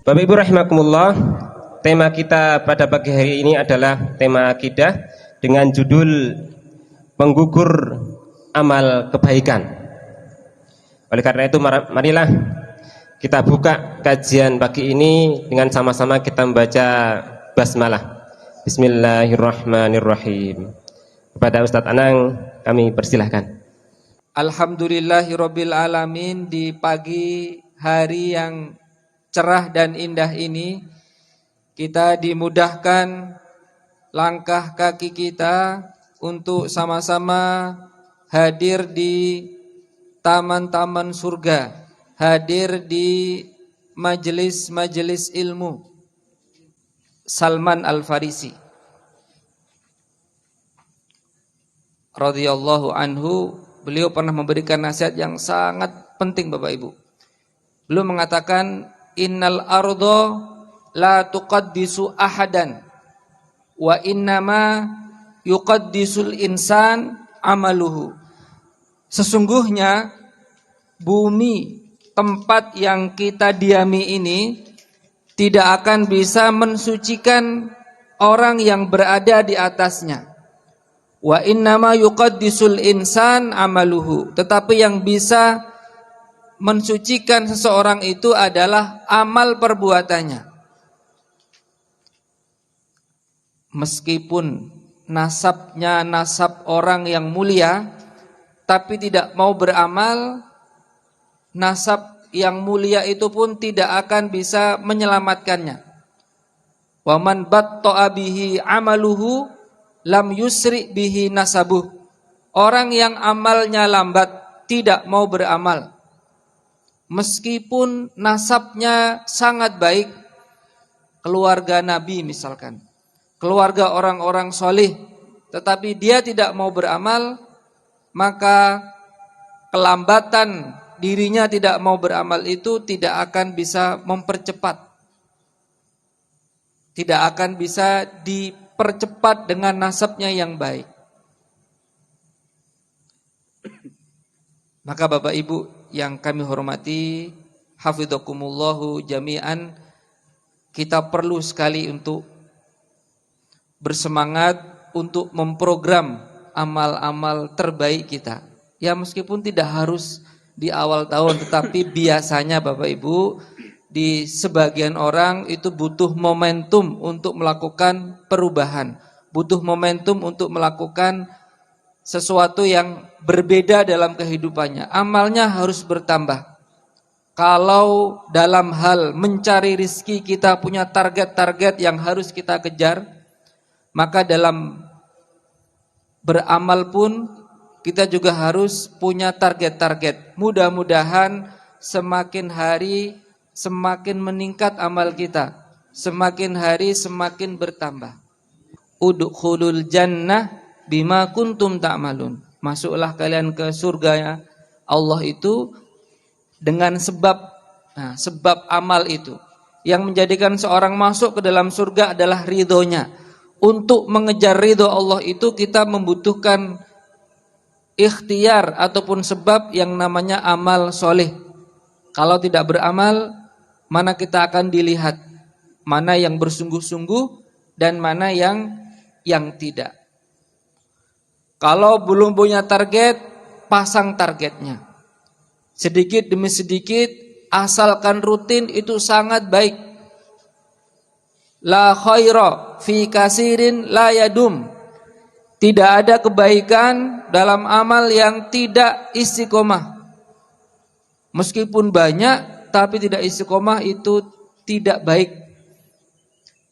Bapak Ibu rahimakumullah, tema kita pada pagi hari ini adalah tema akidah dengan judul penggugur amal kebaikan. Oleh karena itu marilah kita buka kajian pagi ini dengan sama-sama kita membaca basmalah. Bismillahirrahmanirrahim. Kepada Ustadz Anang kami persilahkan. Alhamdulillahirabbil alamin, di pagi hari yang cerah dan indah ini kita dimudahkan langkah kaki kita untuk sama-sama hadir di taman-taman surga, hadir di majelis-majelis ilmu Salman Al-Farisi radhiyallahu anhu. Beliau pernah memberikan nasihat yang sangat penting Bapak Ibu. Beliau mengatakan, innal ardo la tuqaddisu ahadan wa innama yuqaddisul insan amaluhu. Sesungguhnya bumi, tempat yang kita diami ini, tidak akan bisa mensucikan orang yang berada di atasnya. Wa innama yuqaddisul insan amaluhu. Tetapi yang bisa mensucikan seseorang itu adalah amal perbuatannya. Meskipun nasabnya nasab orang yang mulia, tapi tidak mau beramal, nasab yang mulia itu pun tidak akan bisa menyelamatkannya. Wa man batta'a bihi amaluhu lam yusri bihi nasabuh. Orang yang amalnya lambat, tidak mau beramal, meskipun nasabnya sangat baik, keluarga Nabi misalkan, keluarga orang-orang soleh, tetapi dia tidak mau beramal, maka kelambatan dirinya tidak mau beramal itu tidak akan bisa mempercepat, tidak akan bisa dipercepat dengan nasabnya yang baik. Maka Bapak Ibu yang kami hormati, hafidhakumullahu jami'an, kita perlu sekali untuk bersemangat untuk memprogram amal-amal terbaik kita. Ya meskipun tidak harus di awal tahun, tetapi biasanya Bapak Ibu, di sebagian orang itu butuh momentum untuk melakukan perubahan, butuh momentum untuk melakukan sesuatu yang berbeda dalam kehidupannya. Amalnya harus bertambah. Kalau dalam hal mencari rizki kita punya target-target yang harus kita kejar, maka dalam beramal pun kita juga harus punya target-target. Mudah-mudahan semakin hari semakin meningkat amal kita, semakin hari semakin bertambah. Udkhulul jannah bima kuntum ta'malun. Masuklah kalian ke surga Allah itu dengan sebab amal itu. Yang menjadikan seorang masuk ke dalam surga adalah ridhonya. Untuk mengejar ridho Allah itu kita membutuhkan ikhtiar ataupun sebab yang namanya amal soleh. Kalau tidak beramal, mana kita akan dilihat, mana yang bersungguh-sungguh dan mana yang tidak. Kalau belum punya target, pasang targetnya. Sedikit demi sedikit, asalkan rutin, itu sangat baik. La khaira fi kasirin la yadum. Tidak ada kebaikan dalam amal yang tidak istiqomah. Meskipun banyak tapi tidak istiqomah, itu tidak baik.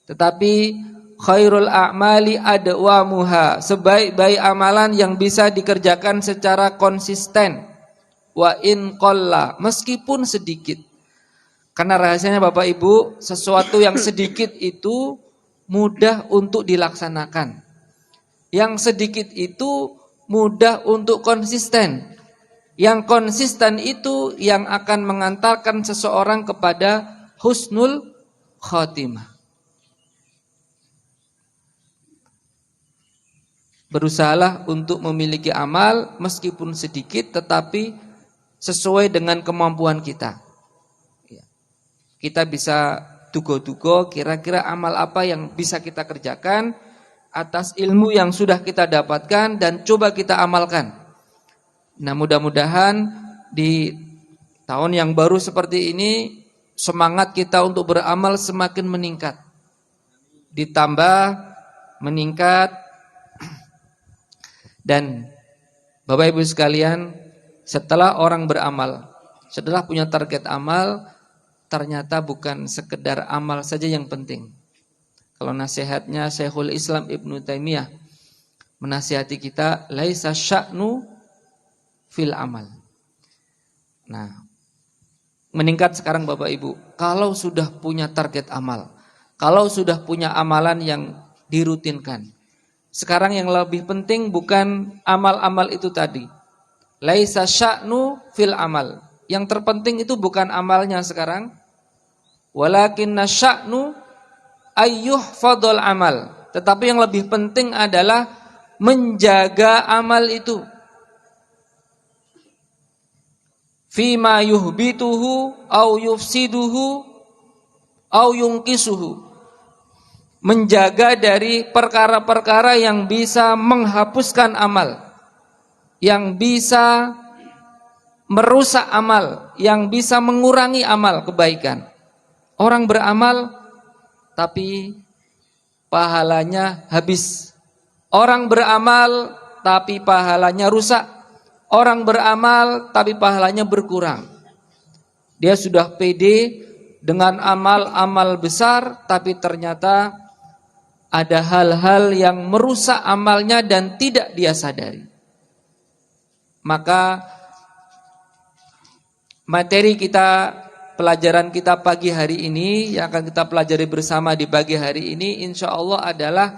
Tetapi khairul a'mali adwamuha, sebaik-baik amalan yang bisa dikerjakan secara konsisten. Wa in qalla, meskipun sedikit. Karena rahasianya Bapak Ibu, sesuatu yang sedikit itu mudah untuk dilaksanakan. Yang sedikit itu mudah untuk konsisten. Yang konsisten itu yang akan mengantarkan seseorang kepada husnul khotimah. Berusahalah untuk memiliki amal meskipun sedikit, tetapi sesuai dengan kemampuan kita. Kita bisa tugo-tugo, kira-kira amal apa yang bisa kita kerjakan atas ilmu yang sudah kita dapatkan dan coba kita amalkan. Nah, mudah-mudahan di tahun yang baru seperti ini semangat kita untuk beramal semakin meningkat. Ditambah meningkat. Dan Bapak Ibu sekalian, setelah orang beramal, setelah punya target amal, ternyata bukan sekedar amal saja yang penting. Kalau nasihatnya Syekhul Islam Ibnu Taimiyah menasihati kita, laisa sya'nu fil amal. Nah, meningkat sekarang Bapak Ibu, kalau sudah punya target amal, kalau sudah punya amalan yang dirutinkan, sekarang yang lebih penting bukan amal-amal itu tadi. Laisa sya'nu fil amal. Yang terpenting itu bukan amalnya sekarang, walakinna sya'nu ayyuhfadhal amal. Tetapi yang lebih penting adalah menjaga amal itu. Fima yuhbituhu au yufsiduhu au yungkisuhu. Menjaga dari perkara-perkara yang bisa menghapuskan amal, yang bisa merusak amal, yang bisa mengurangi amal kebaikan. Orang beramal tapi pahalanya habis. Orang beramal tapi pahalanya rusak. Orang beramal tapi pahalanya berkurang. Dia sudah pede dengan amal-amal besar, tapi ternyata ada hal-hal yang merusak amalnya dan tidak dia sadari. Maka materi kita, pelajaran kita pagi hari ini yang akan kita pelajari bersama di pagi hari ini, insya Allah adalah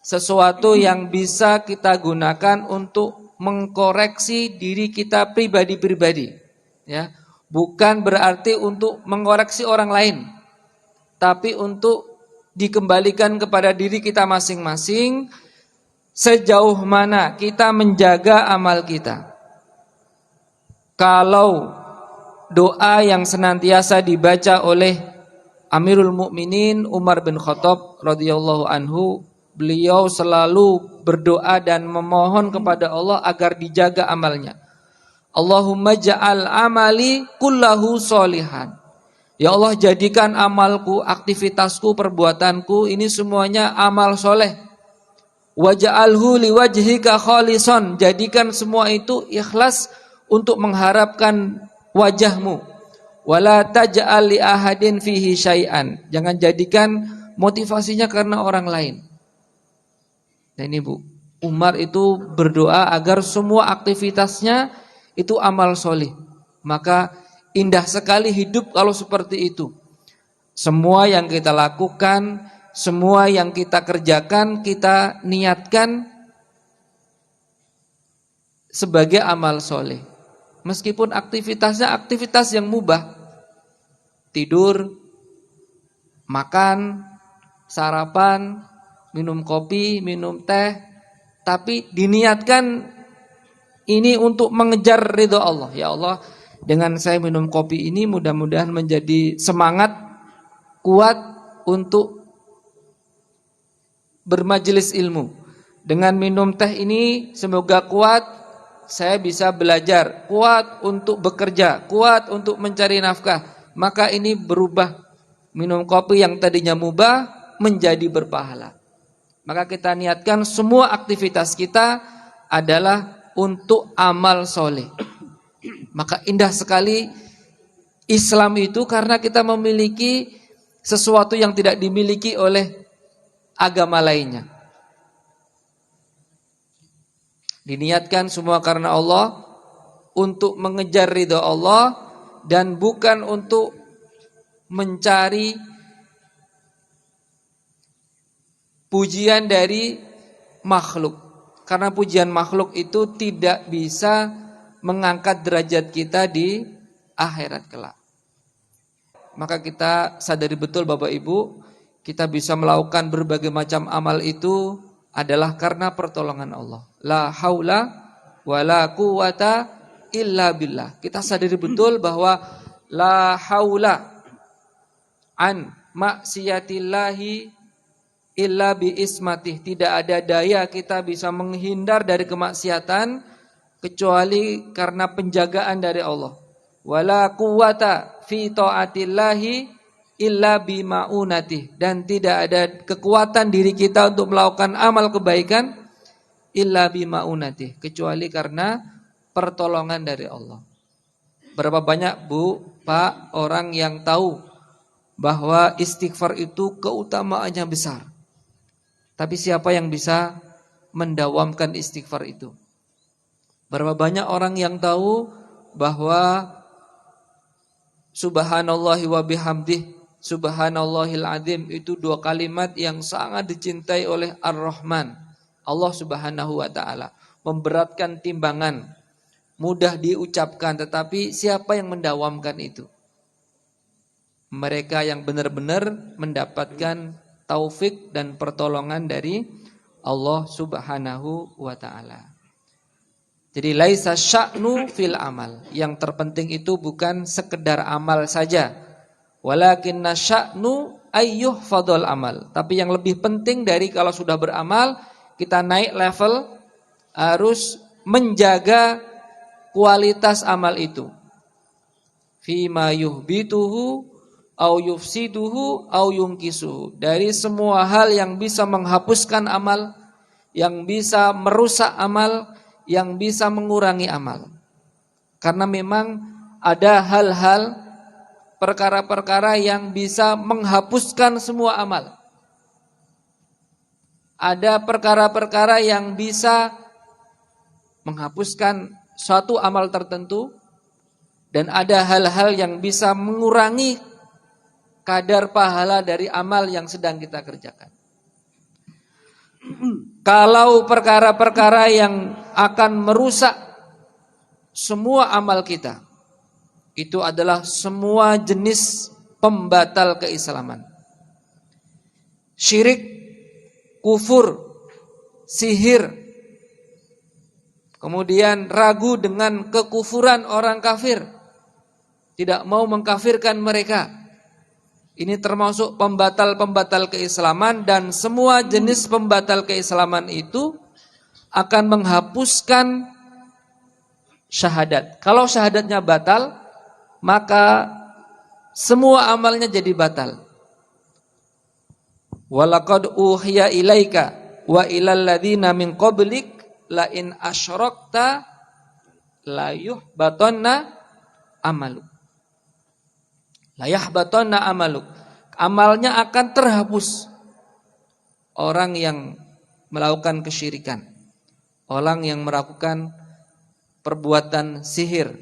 sesuatu yang bisa kita gunakan untuk mengkoreksi diri kita pribadi-pribadi. Ya, bukan berarti untuk mengoreksi orang lain, tapi untuk dikembalikan kepada diri kita masing-masing, sejauh mana kita menjaga amal kita. Kalau doa yang senantiasa dibaca oleh Amirul Mukminin Umar bin Khattab radhiyallahu anhu, beliau selalu berdoa dan memohon kepada Allah agar dijaga amalnya. Allahumma ja'al amali kullahu sholihan. Ya Allah, jadikan amalku, aktivitasku, perbuatanku ini semuanya amal soleh. Waj'alhu liwajhika khalisan. Jadikan semua itu ikhlas untuk mengharapkan wajahmu. Wala taj'al li ahadin fihi syai'an. Jangan jadikan motivasinya karena orang lain. Nah ini Bu, Umar itu berdoa agar semua aktivitasnya itu amal soleh. Maka indah sekali hidup kalau seperti itu. Semua yang kita lakukan, semua yang kita kerjakan, kita niatkan sebagai amal soleh. Meskipun aktivitasnya aktivitas yang mubah, tidur, makan, sarapan, minum kopi, minum teh, tapi diniatkan ini untuk mengejar ridho Allah. Ya Allah, dengan saya minum kopi ini mudah-mudahan menjadi semangat kuat untuk bermajelis ilmu. Dengan minum teh ini semoga kuat saya bisa belajar, kuat untuk bekerja, kuat untuk mencari nafkah. Maka ini berubah, minum kopi yang tadinya mubah menjadi berpahala. Maka kita niatkan semua aktivitas kita adalah untuk amal soleh. Maka indah sekali Islam itu karena kita memiliki sesuatu yang tidak dimiliki oleh agama lainnya. Diniatkan semua karena Allah, untuk mengejar ridha Allah dan bukan untuk mencari pujian dari makhluk. Karena pujian makhluk itu tidak bisa mengangkat derajat kita di akhirat kelak. Maka kita sadari betul Bapak Ibu, kita bisa melakukan berbagai macam amal itu adalah karena pertolongan Allah. La haula wa la quwata illa billah. Kita sadari betul bahwa la haula an maksiatillahi illa bi ismatih. Tidak ada daya kita bisa menghindar dari kemaksiatan kecuali karena penjagaan dari Allah. Wala quwwata fi taatillahi illa bi ma'unatih. Dan tidak ada kekuatan diri kita untuk melakukan amal kebaikan illa bi ma'unatih, kecuali karena pertolongan dari Allah. Berapa banyak Bu, Pak, orang yang tahu bahwa istighfar itu keutamaannya besar. Tapi siapa yang bisa mendawamkan istighfar itu? Berapa banyak orang yang tahu bahwa subhanallahi wa bihamdih, subhanallahil azim itu dua kalimat yang sangat dicintai oleh Ar-Rahman, Allah Subhanahu wa taala. Memberatkan timbangan, mudah diucapkan, tetapi siapa yang mendawamkan itu? Mereka yang benar-benar mendapatkan taufik dan pertolongan dari Allah Subhanahu wa taala. Jadi laisa sya'nu fil amal. Yang terpenting itu bukan sekedar amal saja. Walakinna sya'nu ayyuhfadhal amal. Tapi yang lebih penting dari kalau sudah beramal, kita naik level, harus menjaga kualitas amal itu. Fima yuhbituhu au yufsiduhu au yungkisuhu. Dari semua hal yang bisa menghapuskan amal, yang bisa merusak amal, yang bisa mengurangi amal. Karena memang ada hal-hal, perkara-perkara yang bisa menghapuskan semua amal. Ada perkara-perkara yang bisa menghapuskan suatu amal tertentu, dan ada hal-hal yang bisa mengurangi kadar pahala dari amal yang sedang kita kerjakan. Kalau perkara-perkara yang akan merusak semua amal kita, itu adalah semua jenis pembatal keislaman. Syirik, kufur, sihir, kemudian ragu dengan kekufuran orang kafir, tidak mau mengkafirkan mereka. Ini termasuk pembatal-pembatal keislaman, dan semua jenis pembatal keislaman itu akan menghapuskan syahadat. Kalau syahadatnya batal, maka semua amalnya jadi batal. Walaqad uhiya ilaika wa ilal ladzina min qablik la in asyrakta la yuhbatanna amaluk. La yahbatanna amaluk. Amalnya akan terhapus. Orang yang melakukan kesyirikan, orang yang melakukan perbuatan sihir,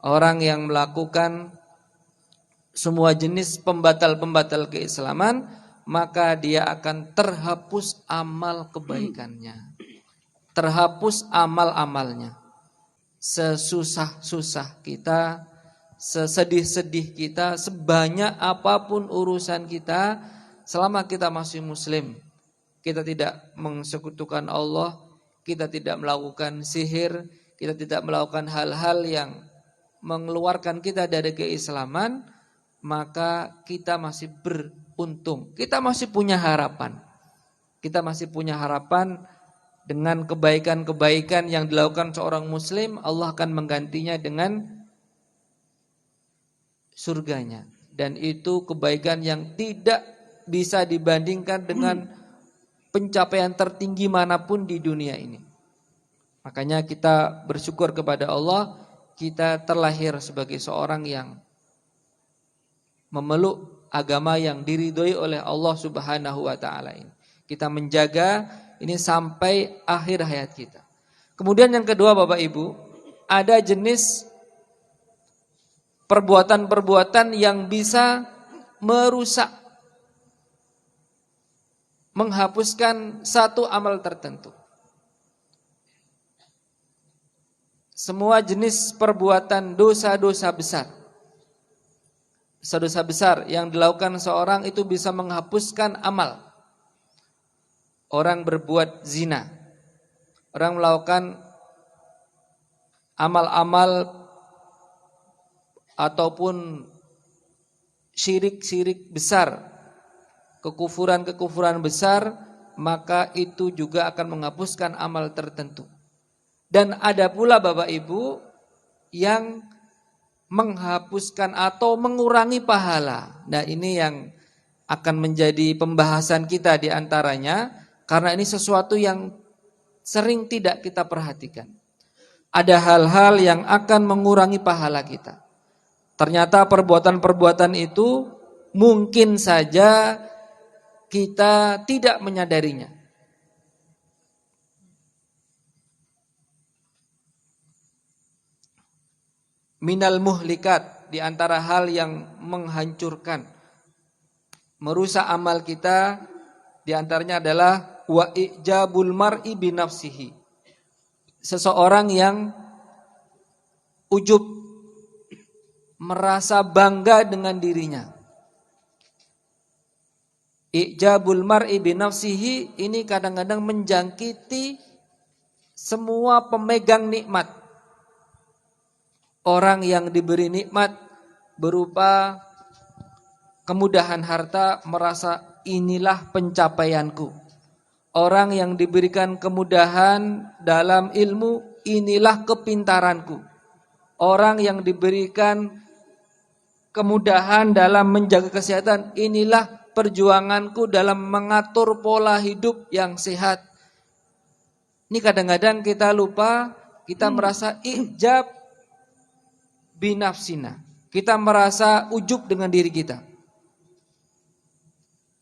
orang yang melakukan semua jenis pembatal-pembatal keislaman, maka dia akan terhapus amal kebaikannya, terhapus amal-amalnya. Sesusah-susah kita, sesedih-sedih kita, sebanyak apapun urusan kita, selama kita masih muslim, kita tidak mensekutukan Allah, kita tidak melakukan sihir, kita tidak melakukan hal-hal yang mengeluarkan kita dari keislaman, maka kita masih beruntung. Kita masih punya harapan. Kita masih punya harapan dengan kebaikan-kebaikan yang dilakukan seorang muslim, Allah akan menggantinya dengan surganya. Dan itu kebaikan yang tidak bisa dibandingkan dengan pencapaian tertinggi manapun di dunia ini. Makanya kita bersyukur kepada Allah, kita terlahir sebagai seorang yang memeluk agama yang diridhoi oleh Allah Subhanahu wa taala ini. Kita menjaga ini sampai akhir hayat kita. Kemudian yang kedua Bapak Ibu, ada jenis perbuatan-perbuatan yang bisa merusak, menghapuskan satu amal tertentu. Semua jenis perbuatan dosa-dosa besar, dosa-dosa besar yang dilakukan seorang itu bisa menghapuskan amal. Orang berbuat zina, orang melakukan amal-amal ataupun syirik-syirik besar kekufuran-kekufuran besar, maka itu juga akan menghapuskan amal tertentu. Dan ada pula Bapak Ibu yang menghapuskan atau mengurangi pahala. Nah, ini yang akan menjadi pembahasan kita di antaranya, karena ini sesuatu yang sering tidak kita perhatikan. Ada hal-hal yang akan mengurangi pahala kita. Ternyata perbuatan-perbuatan itu mungkin saja kita tidak menyadarinya. Minal muhlikat, di antara hal yang menghancurkan, merusak amal kita, di antaranya adalah wa ijabul mar'i binafsihi. Seseorang yang ujub, merasa bangga dengan dirinya. Ijabul mar'i binafsihi ini kadang-kadang menjangkiti semua pemegang nikmat. Orang yang diberi nikmat berupa kemudahan harta merasa inilah pencapaianku. Orang yang diberikan kemudahan dalam ilmu, inilah kepintaranku. Orang yang diberikan kemudahan dalam menjaga kesehatan, inilah perjuanganku dalam mengatur pola hidup yang sehat. Ini kadang-kadang kita lupa, kita merasa ijab binafsina. Kita merasa ujub dengan diri kita.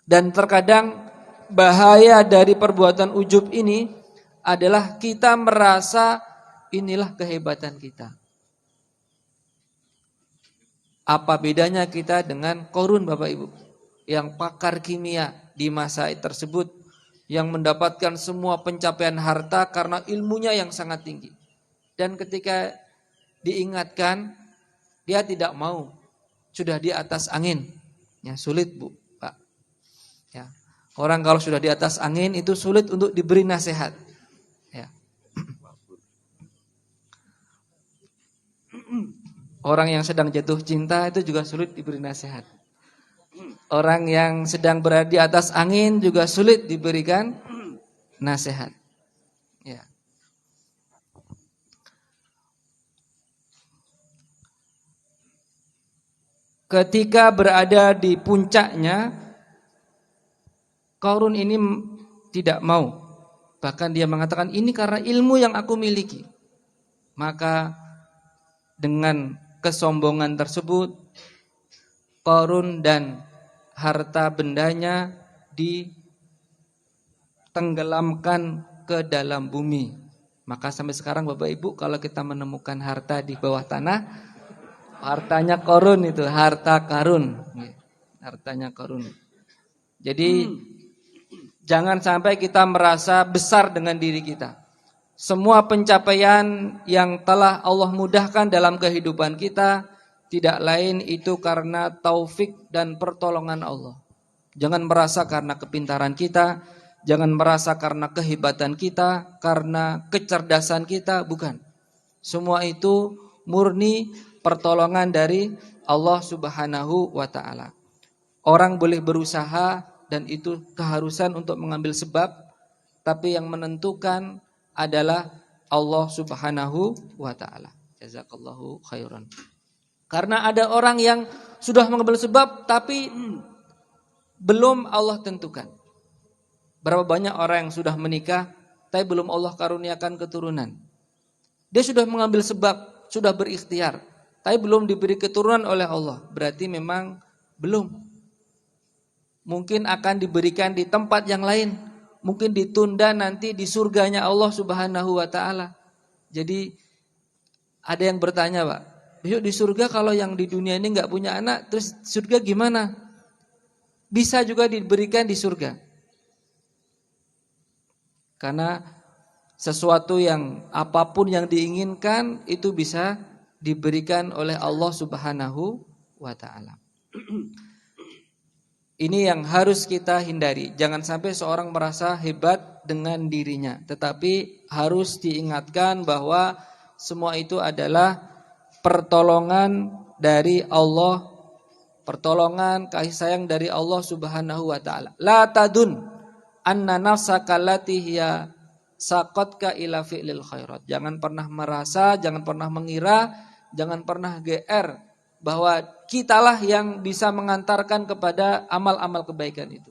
Dan terkadang bahaya dari perbuatan ujub ini adalah kita merasa inilah kehebatan kita. Apa bedanya kita dengan Qarun Bapak Ibu, yang pakar kimia di masa tersebut, yang mendapatkan semua pencapaian harta karena ilmunya yang sangat tinggi. Dan ketika diingatkan, dia tidak mau, sudah di atas angin. Ya, sulit Bu, Pak. Ya. Orang kalau sudah di atas angin itu sulit untuk diberi nasihat. Ya. Orang yang sedang jatuh cinta itu juga sulit diberi nasihat. Orang yang sedang berada di atas angin juga sulit diberikan nasihat. Ya. Ketika berada di puncaknya, Qarun ini tidak mau. Bahkan dia mengatakan ini karena ilmu yang aku miliki. Maka dengan kesombongan tersebut, Qarun dan harta bendanya ditenggelamkan ke dalam bumi. Maka sampai sekarang Bapak Ibu, kalau kita menemukan harta di bawah tanah, hartanya Qarun itu, harta karun. Hartanya Qarun. Jadi jangan sampai kita merasa besar dengan diri kita. Semua pencapaian yang telah Allah mudahkan dalam kehidupan kita tidak lain itu karena taufik dan pertolongan Allah. Jangan merasa karena kepintaran kita, jangan merasa karena kehebatan kita, karena kecerdasan kita, bukan. Semua itu murni pertolongan dari Allah Subhanahu wa ta'ala. Orang boleh berusaha dan itu keharusan untuk mengambil sebab, tapi yang menentukan adalah Allah Subhanahu wa ta'ala. Jazakallahu khairan. Karena ada orang yang sudah mengambil sebab tapi belum Allah tentukan. Berapa banyak orang yang sudah menikah tapi belum Allah karuniakan keturunan. Dia sudah mengambil sebab, sudah berikhtiar, tapi belum diberi keturunan oleh Allah. Berarti memang belum. Mungkin akan diberikan di tempat yang lain. Mungkin ditunda nanti di surganya Allah Subhanahu wa ta'ala. Jadi ada yang bertanya, Pak, besok di surga kalau yang di dunia ini gak punya anak, terus surga gimana? Bisa juga diberikan di surga. Karena sesuatu yang apapun yang diinginkan itu bisa diberikan oleh Allah Subhanahu wa ta'ala. Ini yang harus kita hindari. Jangan sampai seorang merasa hebat dengan dirinya, tetapi harus diingatkan bahwa semua itu adalah pertolongan dari Allah pertolongan, kasih sayang dari Allah Subhanahu wa taala. La tadun anna nafsaka allati hiya saqatka ila fi'lil khairat. Jangan pernah merasa, jangan pernah mengira, jangan pernah GR bahwa kitalah yang bisa mengantarkan kepada amal-amal kebaikan itu.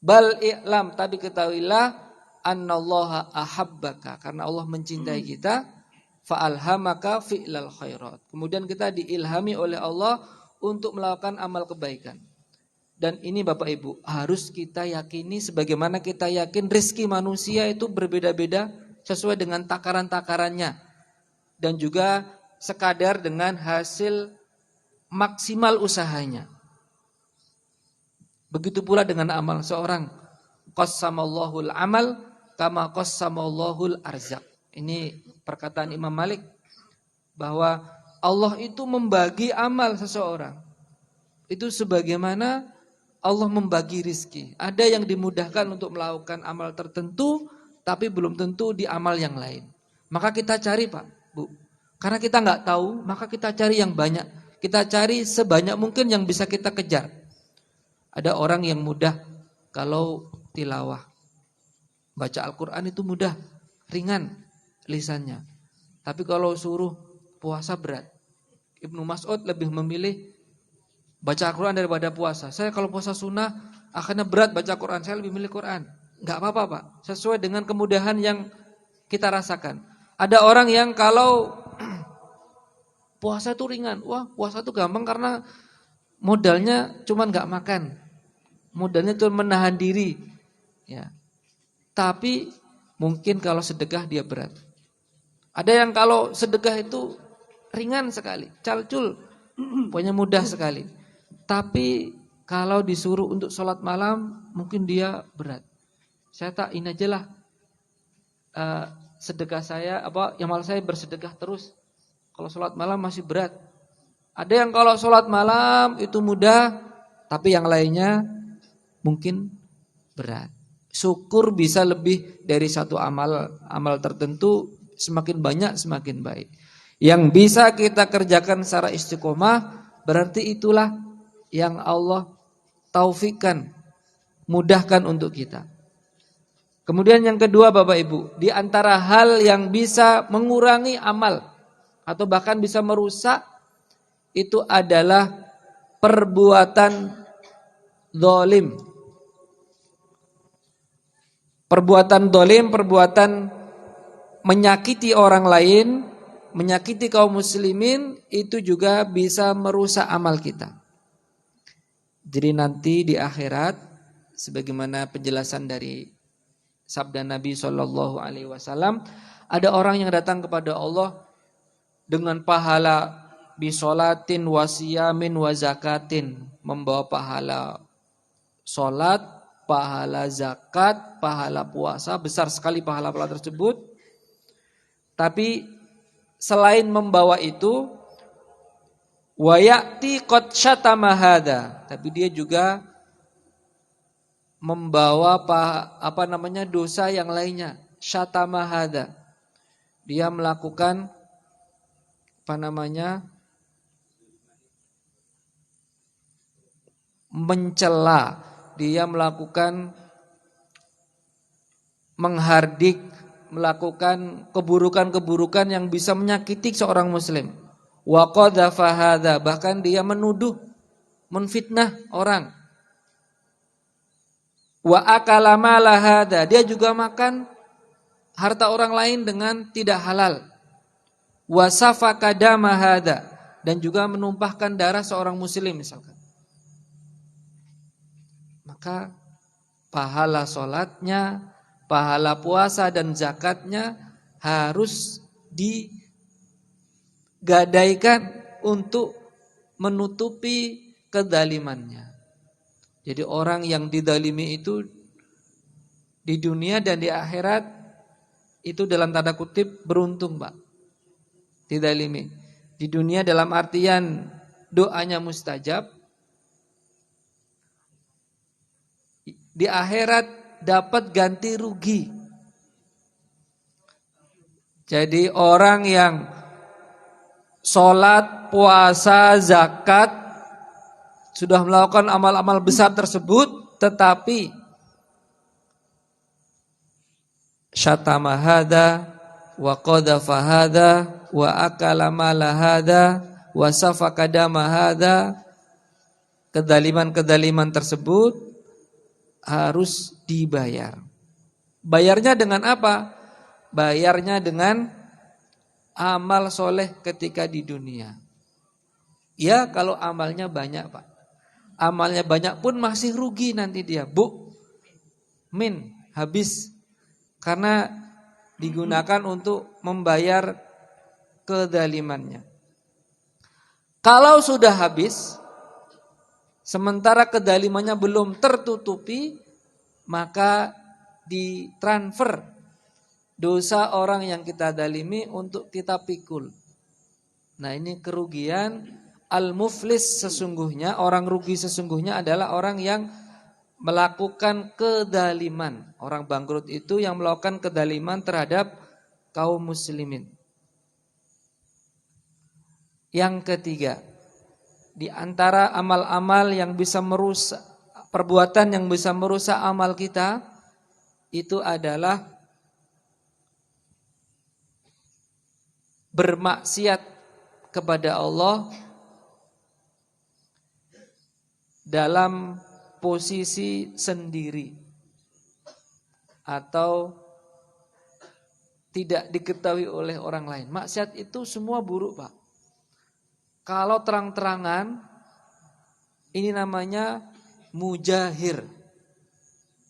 Bal i'lam, tapi ketahuilah annallaha ahabbaka, karena Allah mencintai kita, fa'alhamaka fi'lal khairat. Kemudian kita diilhami oleh Allah untuk melakukan amal kebaikan. Dan ini Bapak Ibu harus kita yakini, sebagaimana kita yakin rezeki manusia itu berbeda-beda sesuai dengan takaran-takarannya, dan juga sekadar dengan hasil maksimal usahanya. Begitu pula dengan amal seorang. Qassamallahul amal kama qassamallahul arzaq. Ini perkataan Imam Malik, bahwa Allah itu membagi amal seseorang itu sebagaimana Allah membagi rizki. Ada yang dimudahkan untuk melakukan amal tertentu, tapi belum tentu di amal yang lain. Maka kita cari Pak, Bu, karena kita nggak tahu, maka kita cari yang banyak. Kita cari sebanyak mungkin yang bisa kita kejar. Ada orang yang mudah kalau tilawah, baca Al-Quran itu mudah, ringan lisannya. Tapi kalau suruh puasa berat. Ibnu Mas'ud lebih memilih baca Al-Quran daripada puasa. Saya kalau puasa sunnah akhirnya berat baca Quran, saya lebih milih Quran. Enggak apa-apa Pak, sesuai dengan kemudahan yang kita rasakan. Ada orang yang kalau puasa itu ringan, wah puasa itu gampang karena modalnya cuma enggak makan. Modalnya cuma menahan diri. Ya. Tapi mungkin kalau sedekah dia berat. Ada yang kalau sedekah itu ringan sekali, calcul, pokoknya mudah sekali. Tapi kalau disuruh untuk sholat malam, mungkin dia berat. Saya tak ini aja lah, sedekah saya, yang malah saya bersedekah terus. Kalau sholat malam masih berat. Ada yang kalau sholat malam itu mudah, tapi yang lainnya mungkin berat. Syukur bisa lebih dari satu amal tertentu, semakin banyak semakin baik. Yang bisa kita kerjakan secara istiqomah, berarti itulah yang Allah taufikkan, mudahkan untuk kita. Kemudian yang kedua Bapak Ibu, di antara hal yang bisa mengurangi amal atau bahkan bisa merusak, itu adalah perbuatan zalim. Perbuatan zalim, perbuatan menyakiti orang lain, menyakiti kaum muslimin, itu juga bisa merusak amal kita. Jadi nanti di akhirat, sebagaimana penjelasan dari sabda Nabi SAW, ada orang yang datang kepada Allah dengan pahala bisolatin wasiyamin wazakatin, membawa pahala solat, pahala zakat, pahala puasa, besar sekali pahala-pahala tersebut. Tapi selain membawa itu, wa ya'ti qad syatama hadza, tapi dia juga membawa dosa yang lainnya, syatama hadza. Dia melakukan mencela, dia melakukan menghardik, melakukan keburukan-keburukan yang bisa menyakiti seorang muslim. Wa qadhafa hadza, bahkan dia menuduh, menfitnah orang. Wa akala mala hadza, dia juga makan harta orang lain dengan tidak halal. Wa safaka dama hadza, dan juga menumpahkan darah seorang muslim misalkan. Maka pahala sholatnya, pahala puasa dan zakatnya harus digadaikan untuk menutupi kezalimannya. Jadi orang yang dizalimi itu di dunia dan di akhirat itu dalam tanda kutip beruntung, Pak. Dizalimi. Di dunia dalam artian doanya mustajab. Di akhirat dapat ganti rugi. Jadi orang yang sholat, puasa, zakat, sudah melakukan amal-amal besar tersebut, tetapi syatama hadza wa qadhafa hadza wa akala mala hadza wa safaka dama hadza, kedaliman-kedaliman tersebut harus dibayar. Bayarnya dengan apa? Bayarnya dengan amal soleh ketika di dunia. Ya, kalau amalnya banyak, Pak. Amalnya banyak pun masih rugi nanti dia. Habis. Karena digunakan untuk membayar kedalimannya. Kalau sudah habis, sementara kedalimannya belum tertutupi, maka ditransfer dosa orang yang kita dalimi untuk kita pikul. Nah, ini kerugian. Al-muflis sesungguhnya, orang rugi sesungguhnya adalah orang yang melakukan kedaliman. Orang bangkrut itu yang melakukan kedaliman terhadap kaum muslimin. Yang ketiga, di antara amal-amal yang bisa merusak, perbuatan yang bisa merusak amal kita, itu adalah bermaksiat kepada Allah dalam posisi sendiri atau tidak diketahui oleh orang lain. Maksiat itu semua buruk, Pak. Kalau terang-terangan, ini namanya mujahir.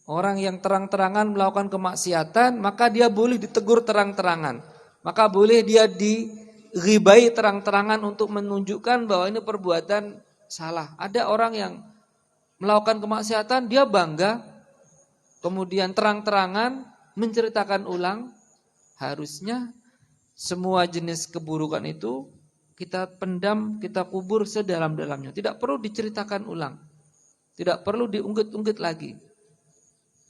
Orang yang terang-terangan melakukan kemaksiatan, maka dia boleh ditegur terang-terangan. Maka boleh dia dighibai terang-terangan untuk menunjukkan bahwa ini perbuatan salah. Ada orang yang melakukan kemaksiatan, dia bangga, kemudian terang-terangan menceritakan ulang. Harusnya semua jenis keburukan itu kita pendam, kita kubur sedalam-dalamnya. Tidak perlu diceritakan ulang. Tidak perlu diungkit-ungkit lagi.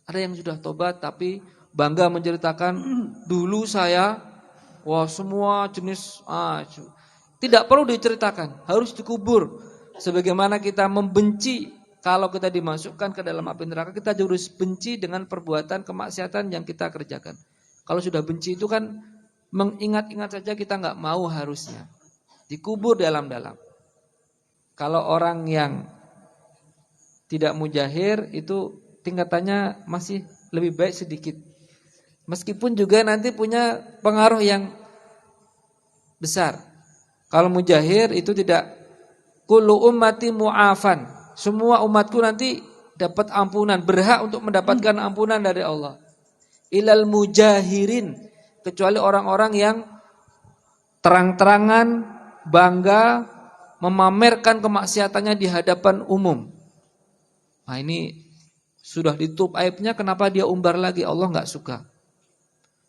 Ada yang sudah tobat tapi bangga menceritakan, dulu saya, wah semua jenis, tidak perlu diceritakan, harus dikubur. Sebagaimana kita membenci kalau kita dimasukkan ke dalam api neraka, kita harus benci dengan perbuatan kemaksiatan yang kita kerjakan. Kalau sudah benci itu kan mengingat-ingat saja kita nggak mau, harusnya dikubur dalam-dalam. Kalau orang yang tidak mujahir itu tingkatannya masih lebih baik sedikit. Meskipun juga nanti punya pengaruh yang besar. Kalau mujahir itu tidak, kullu ummati mu'afan. Semua umatku nanti dapat ampunan, berhak untuk mendapatkan ampunan dari Allah. Ilal mujahirin, kecuali orang-orang yang terang-terangan bangga memamerkan kemaksiatannya di hadapan umum. Nah, ini sudah ditutup aibnya, kenapa dia umbar lagi? Allah enggak suka.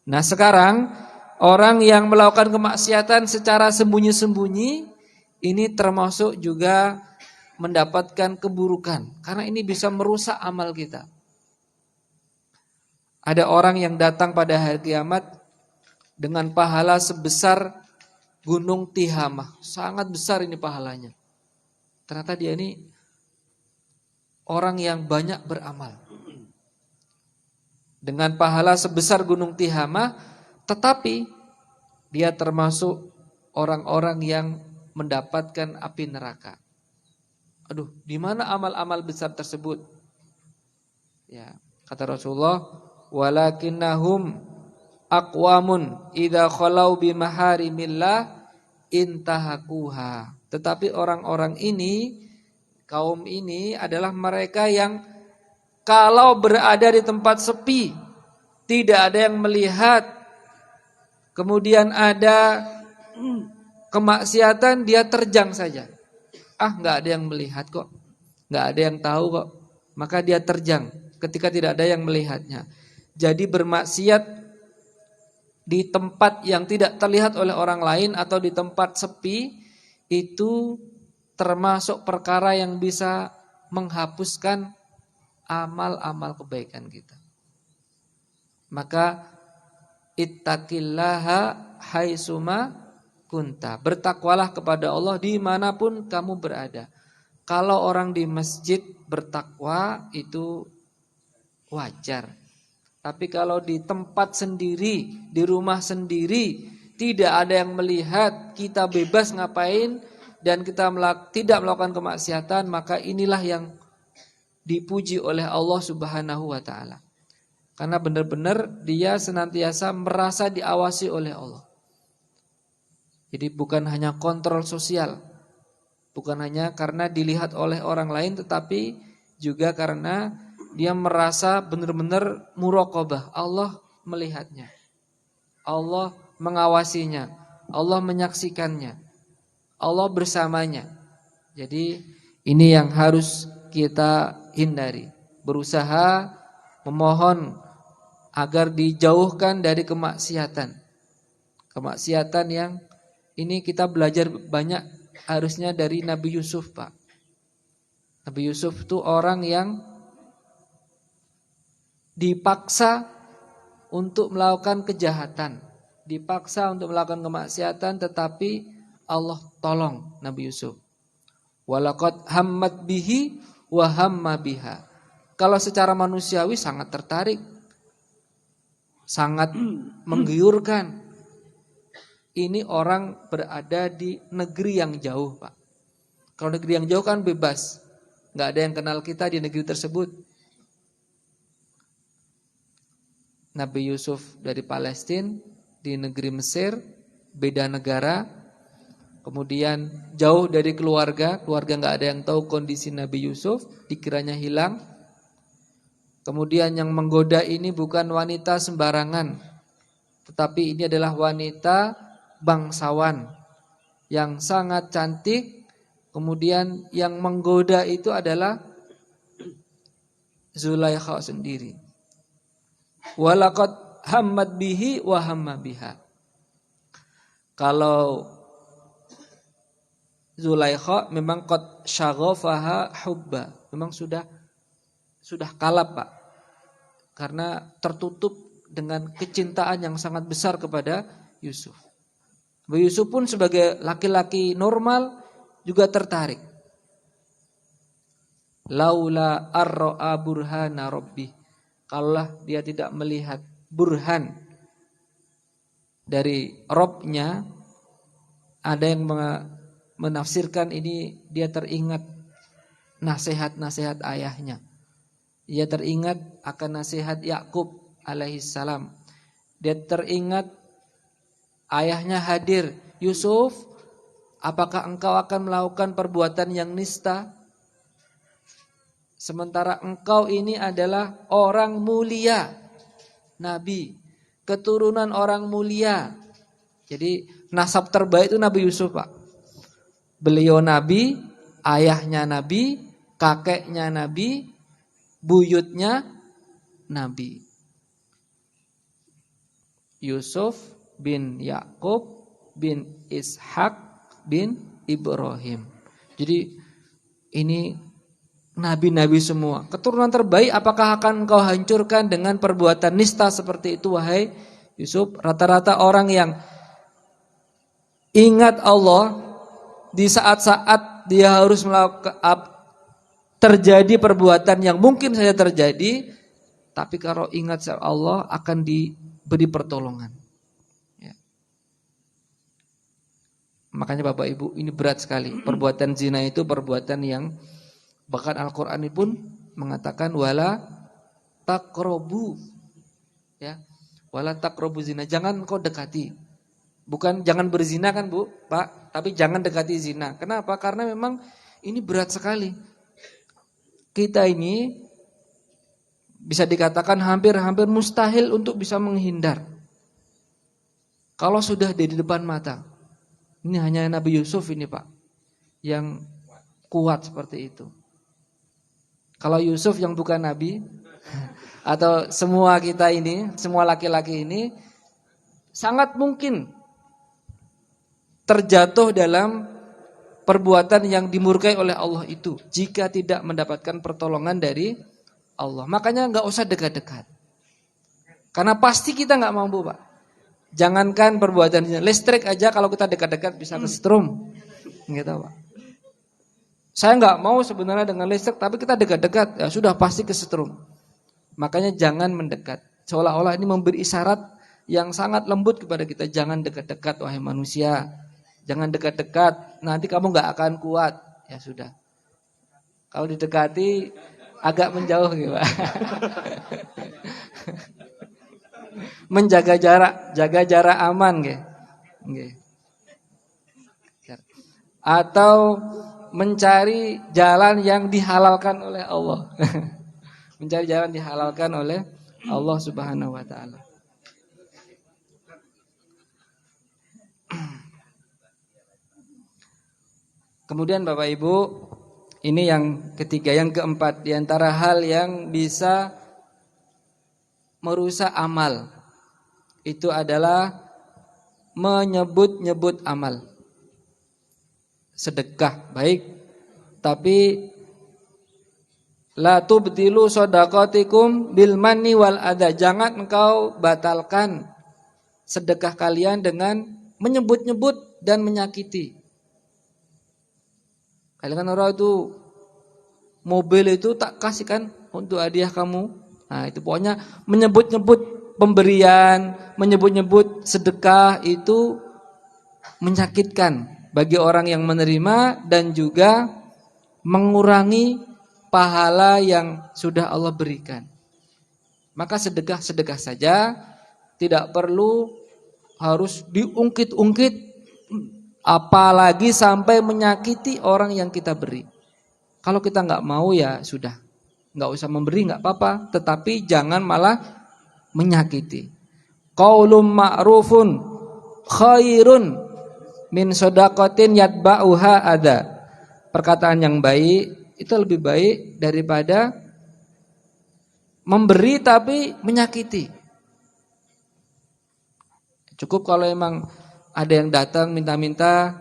Nah, sekarang orang yang melakukan kemaksiatan secara sembunyi-sembunyi, ini termasuk juga mendapatkan keburukan, karena ini bisa merusak amal kita. Ada orang yang datang pada hari kiamat dengan pahala sebesar gunung Tihamah, sangat besar ini pahalanya. Ternyata dia ini orang yang banyak beramal, dengan pahala sebesar gunung Tihamah, tetapi dia termasuk orang-orang yang mendapatkan api neraka. Aduh, di mana amal-amal besar tersebut? Ya, kata Rasulullah, walakinnahum aqwamun idza khalau bimaharimillah intahakuha. Tetapi orang-orang ini, kaum ini adalah mereka yang kalau berada di tempat sepi, tidak ada yang melihat, kemudian ada kemaksiatan, dia terjang saja. Nggak ada yang melihat kok, nggak ada yang tahu kok, maka dia terjang ketika tidak ada yang melihatnya. Jadi bermaksiat di tempat yang tidak terlihat oleh orang lain atau di tempat sepi, itu termasuk perkara yang bisa menghapuskan amal-amal kebaikan kita. Maka ittaqillaha haitsuma kunta. Bertakwalah kepada Allah dimanapun kamu berada. Kalau orang di masjid bertakwa itu wajar. Tapi kalau di tempat sendiri, di rumah sendiri, tidak ada yang melihat, kita bebas ngapain dan kita tidak melakukan kemaksiatan, maka inilah yang dipuji oleh Allah Subhanahu wa taala. Karena benar-benar dia senantiasa merasa diawasi oleh Allah. Jadi bukan hanya kontrol sosial, bukan hanya karena dilihat oleh orang lain, tetapi juga karena dia merasa benar-benar muraqabah. Allah melihatnya, Allah mengawasinya, Allah menyaksikannya, Allah bersamanya. Jadi ini yang harus kita hindari. Berusaha memohon agar dijauhkan dari kemaksiatan. Kemaksiatan yang ini kita belajar banyak harusnya dari Nabi Yusuf, Pak. Nabi Yusuf itu orang yang dipaksa untuk melakukan kejahatan, dipaksa untuk melakukan kemaksiatan, tetapi Allah tolong Nabi Yusuf. Walaqad hammat bihi wa hamma biha. Kalau secara manusiawi sangat tertarik, sangat menggiurkan. Ini orang berada di negeri yang jauh, Pak. Kalau negeri yang jauh kan bebas, nggak ada yang kenal kita di negeri tersebut. Nabi Yusuf dari Palestina, di negeri Mesir, beda negara. Kemudian jauh dari keluarga nggak ada yang tahu kondisi Nabi Yusuf, dikiranya hilang. Kemudian yang menggoda ini bukan wanita sembarangan, tetapi ini adalah wanita bangsawan yang sangat cantik. Kemudian yang menggoda itu adalah Zulaikha sendiri. Walaqad hammat bihi wa hamma biha. Kalau Zulaikha memang qad syaghafaha hubba, memang sudah kalap, Pak. Karena tertutup dengan kecintaan yang sangat besar kepada Yusuf. Yusuf pun sebagai laki-laki normal juga tertarik. Laula arra'a burhana rabbih. Kalaulah dia tidak melihat burhan dari Rabb-nya, ada yang menafsirkan ini dia teringat nasihat-nasihat ayahnya. Dia teringat akan nasihat Yakub alaihissalam. Dia teringat ayahnya hadir. Yusuf, apakah engkau akan melakukan perbuatan yang nista? Sementara engkau ini adalah orang mulia, nabi, keturunan orang mulia. Jadi nasab terbaik itu Nabi Yusuf, Pak. Beliau nabi, ayahnya nabi, kakeknya nabi, buyutnya nabi. Yusuf bin Yakub bin Ishak bin Ibrahim. Jadi ini nabi-nabi semua. Keturunan terbaik, apakah akan engkau hancurkan dengan perbuatan nista seperti itu, wahai Yusuf? Rata-rata orang yang ingat Allah di saat-saat dia harus melakukan terjadi perbuatan yang mungkin saja terjadi, tapi kalau ingat Allah akan diberi pertolongan. Ya. Makanya Bapak Ibu, ini berat sekali. Perbuatan zina itu perbuatan yang bahkan Al-Qur'an pun mengatakan wala taqrabu. Ya. Wala taqrabu zina, jangan kau dekati. Bukan jangan berzina kan, Bu, Pak, tapi jangan dekati zina. Kenapa? Karena memang ini berat sekali. Kita ini bisa dikatakan hampir mustahil untuk bisa menghindar. Kalau sudah di depan mata. Ini hanya Nabi Yusuf ini, Pak, yang kuat seperti itu. Kalau Yusuf yang bukan nabi atau semua kita ini, semua laki-laki ini sangat mungkin terjatuh dalam perbuatan yang dimurkai oleh Allah itu jika tidak mendapatkan pertolongan dari Allah. Makanya enggak usah dekat-dekat. Karena pasti kita enggak mampu, Pak. Jangankan perbuatan zina, listrik aja kalau kita dekat-dekat bisa kesetrum. Gitu, Pak. Saya nggak mau sebenarnya dengan listrik, tapi kita dekat-dekat, ya sudah pasti kesetrum. Makanya jangan mendekat. Seolah-olah ini memberi isyarat yang sangat lembut kepada kita. Jangan dekat-dekat wahai manusia. Jangan dekat-dekat, nanti kamu nggak akan kuat. Ya sudah. Kalau didekati agak menjauh gitu, Pak. Menjaga jarak, jaga jarak aman nggih. Atau mencari jalan yang dihalalkan oleh Allah. Mencari jalan dihalalkan oleh Allah Subhanahu wa taala. Kemudian Bapak Ibu, ini yang ketiga, yang keempat di antara hal yang bisa merusak amal itu adalah menyebut-nyebut amal. Sedekah baik, tapi la tubtilu shadaqatikum bil manni wal adza. Jangan engkau batalkan sedekah kalian dengan menyebut-nyebut dan menyakiti. Kalian kan orang itu mobil itu tak kasihkan untuk hadiah kamu. Nah, itu pokoknya menyebut-nyebut pemberian, menyebut-nyebut sedekah itu menyakitkan bagi orang yang menerima dan juga mengurangi pahala yang sudah Allah berikan. Maka sedekah-sedekah saja, tidak perlu harus diungkit-ungkit, apalagi sampai menyakiti orang yang kita beri. Kalau kita nggak mau ya sudah, nggak usah memberi, nggak apa-apa, tetapi jangan malah menyakiti. Qaulun ma'rufun khairun min shadaqatin yatba'uha ada. Perkataan yang baik itu lebih baik daripada memberi tapi menyakiti. Cukup kalau emang ada yang datang minta-minta,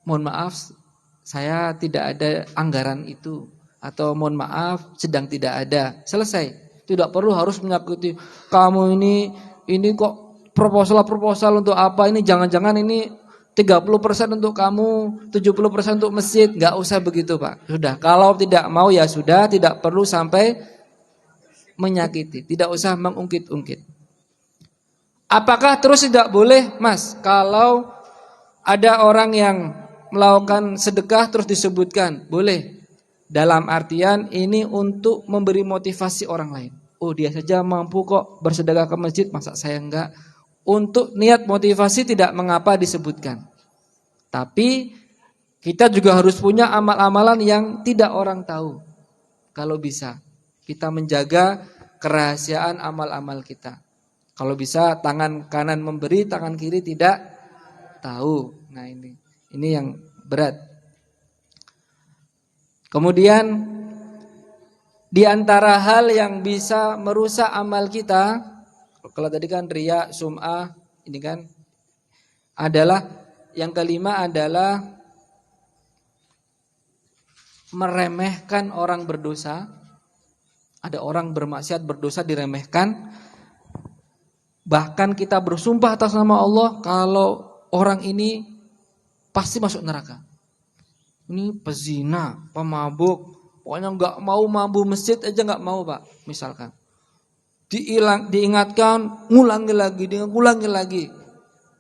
mohon maaf saya tidak ada anggaran itu, atau mohon maaf sedang tidak ada. Selesai. Tidak perlu harus menyakiti. Kamu ini kok proposal untuk apa ini? Jangan-jangan ini 30% untuk kamu, 70% untuk masjid. Enggak usah begitu, Pak. Sudah, kalau tidak mau ya sudah, tidak perlu sampai menyakiti. Tidak usah mengungkit-ungkit. Apakah terus tidak boleh, Mas, kalau ada orang yang melakukan sedekah terus disebutkan? Boleh. Dalam artian ini untuk memberi motivasi orang lain. Oh, dia saja mampu kok bersedekah ke masjid, masa saya enggak? Untuk niat motivasi tidak mengapa disebutkan. Tapi kita juga harus punya amal-amalan yang tidak orang tahu. Kalau bisa, kita menjaga kerahasiaan amal-amal kita. Kalau bisa tangan kanan memberi, tangan kiri tidak tahu. Nah, ini yang berat. Kemudian di antara hal yang bisa merusak amal kita, kalau tadi kan riya, sum'ah, ini kan adalah yang kelima adalah meremehkan orang berdosa. Ada orang bermaksiat, berdosa, diremehkan. Bahkan kita bersumpah atas nama Allah kalau orang ini pasti masuk neraka. Ini pezina, pemabuk, pokoknya nggak mau mampu masjid aja nggak mau, Pak. Misalkan diingatkan, ngulangi lagi.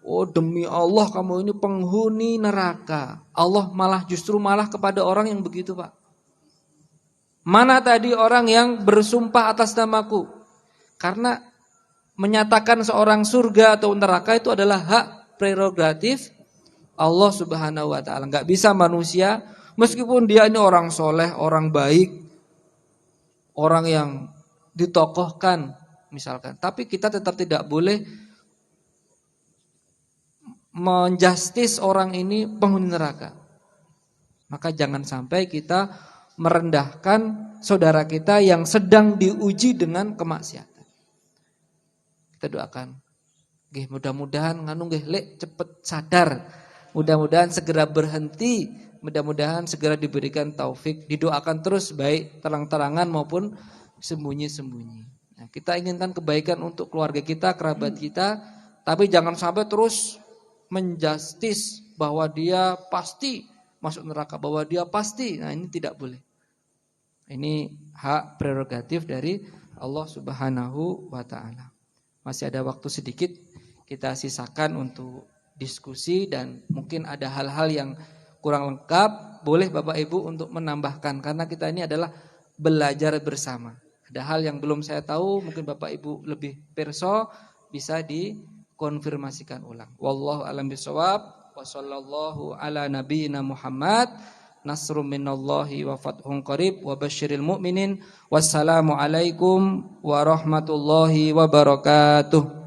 Oh, demi Allah kamu ini penghuni neraka. Allah justru kepada orang yang begitu, Pak. Mana tadi orang yang bersumpah atas namaku? Karena menyatakan seorang surga atau neraka itu adalah hak prerogatif Allah Subhanahu wa taala. Enggak bisa manusia, meskipun dia ini orang soleh, orang baik, orang yang ditokohkan misalkan, tapi kita tetap tidak boleh menjustis orang ini penghuni neraka. Maka jangan sampai kita merendahkan saudara kita yang sedang diuji dengan kemaksiatan. Kita doakan, nggih mudah-mudahan lek cepet sadar. Mudah-mudahan segera berhenti, mudah-mudahan segera diberikan taufik, didoakan terus baik terang-terangan maupun sembunyi-sembunyi. Nah, kita inginkan kebaikan untuk keluarga kita, kerabat kita, tapi jangan sampai terus menjustis bahwa dia pasti masuk neraka, bahwa dia pasti. Nah, ini tidak boleh. Ini hak prerogatif dari Allah Subhanahu wa taala. Masih ada waktu sedikit, kita sisakan untuk diskusi dan mungkin ada hal-hal yang kurang lengkap, boleh Bapak Ibu untuk menambahkan karena kita ini adalah belajar bersama. Ada hal yang belum saya tahu, mungkin Bapak Ibu lebih perso, bisa dikonfirmasikan ulang. Wallahu a'lam bishawab. Wa sallallahu ala nabiyyina Muhammad. Nasrum minallahi wa fathun qarib wa basyiril mu'minin. Wassalamu alaikum warahmatullahi wabarakatuh.